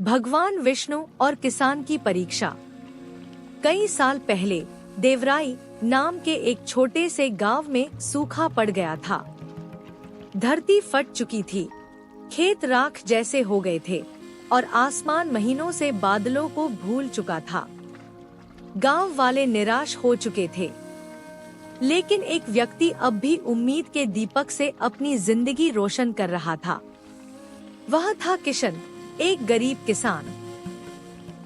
भगवान विष्णु और किसान की परीक्षा। कई साल पहले देवराई नाम के एक छोटे से गांव में सूखा पड़ गया था। धरती फट चुकी थी, खेत राख जैसे हो गए थे और आसमान महीनों से बादलों को भूल चुका था। गांव वाले निराश हो चुके थे, लेकिन एक व्यक्ति अब भी उम्मीद के दीपक से अपनी जिंदगी रोशन कर रहा था। वह था किशन, एक गरीब किसान।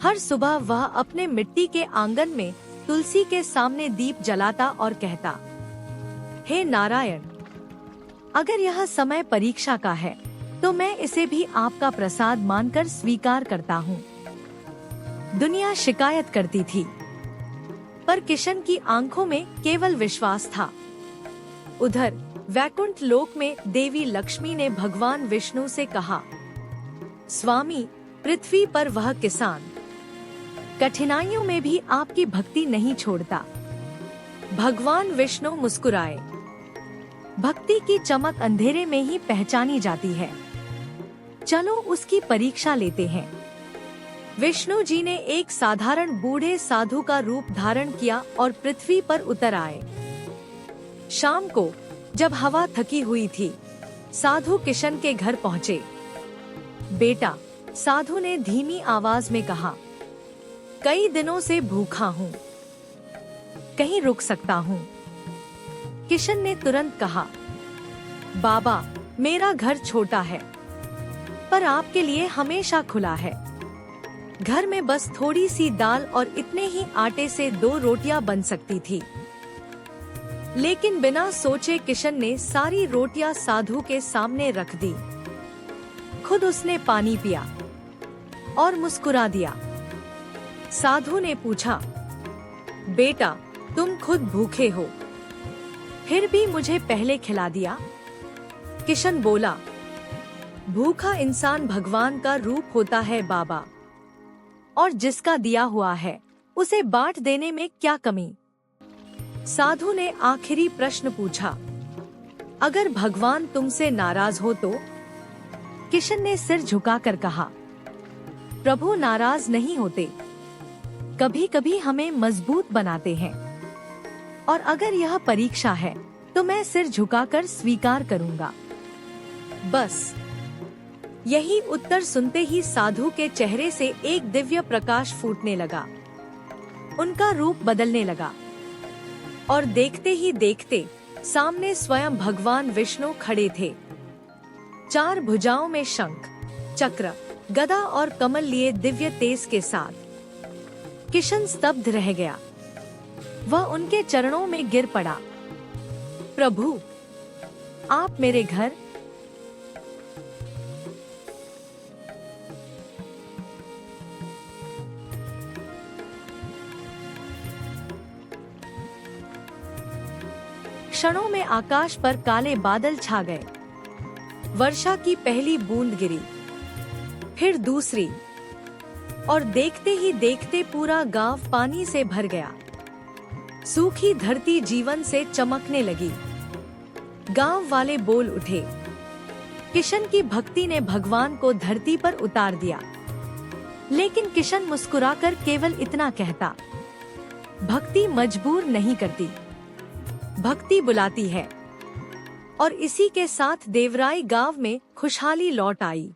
हर सुबह वह अपने मिट्टी के आंगन में तुलसी के सामने दीप जलाता और कहता, हे नारायण, अगर यह समय परीक्षा का है तो मैं इसे भी आपका प्रसाद मानकर स्वीकार करता हूँ। दुनिया शिकायत करती थी, पर किशन की आंखों में केवल विश्वास था। उधर वैकुंठ लोक में देवी लक्ष्मी ने भगवान विष्णु से कहा, स्वामी, पृथ्वी पर वह किसान कठिनाइयों में भी आपकी भक्ति नहीं छोड़ता। भगवान विष्णु मुस्कुराए, भक्ति की चमक अंधेरे में ही पहचानी जाती है। चलो उसकी परीक्षा लेते हैं। विष्णु जी ने एक साधारण बूढ़े साधु का रूप धारण किया और पृथ्वी पर उतर आए। शाम को जब हवा थकी हुई थी, साधु किशन के घर पहुँचे। बेटा, साधु ने धीमी आवाज में कहा, कई दिनों से भूखा हूँ, कहीं रुक सकता हूँ? किशन ने तुरंत कहा, बाबा, मेरा घर छोटा है, पर आपके लिए हमेशा खुला है। घर में बस थोड़ी सी दाल और इतने ही आटे से 2 रोटियां बन सकती थी। लेकिन बिना सोचे किशन ने सारी रोटियां साधु के सामने रख दी। खुद उसने पानी पिया और मुस्कुरा दिया। साधु ने पूछा, बेटा, तुम खुद भूखे हो, फिर भी मुझे पहले खिला दिया? किशन बोला, भूखा इंसान भगवान का रूप होता है बाबा, और जिसका दिया हुआ है उसे बांट देने में क्या कमी? साधु ने आखिरी प्रश्न पूछा, अगर भगवान तुमसे नाराज हो तो? किशन ने सिर झुकाकर कहा, प्रभु नाराज नहीं होते, कभी कभी हमें मजबूत बनाते हैं, और अगर यह परीक्षा है तो मैं सिर झुकाकर स्वीकार करूंगा। बस। यही उत्तर सुनते ही साधु के चेहरे से एक दिव्य प्रकाश फूटने लगा। उनका रूप बदलने लगा और देखते ही देखते सामने स्वयं भगवान विष्णु खड़े थे, 4 भुजाओं में शंख, चक्र, गदा और कमल लिए दिव्य तेज के साथ। किशन स्तब्ध रह गया। वह उनके चरणों में गिर पड़ा। प्रभु, आप मेरे घर। क्षणों में आकाश पर काले बादल छा गए। वर्षा की पहली बूंद गिरी, फिर दूसरी, और देखते ही देखते पूरा गांव पानी से भर गया। सूखी धरती जीवन से चमकने लगी। गांव वाले बोल उठे, किशन की भक्ति ने भगवान को धरती पर उतार दिया। लेकिन किशन मुस्कुराकर केवल इतना कहता, भक्ति मजबूर नहीं करती, भक्ति बुलाती है। और इसी के साथ देवराई गांव में खुशहाली लौट आई।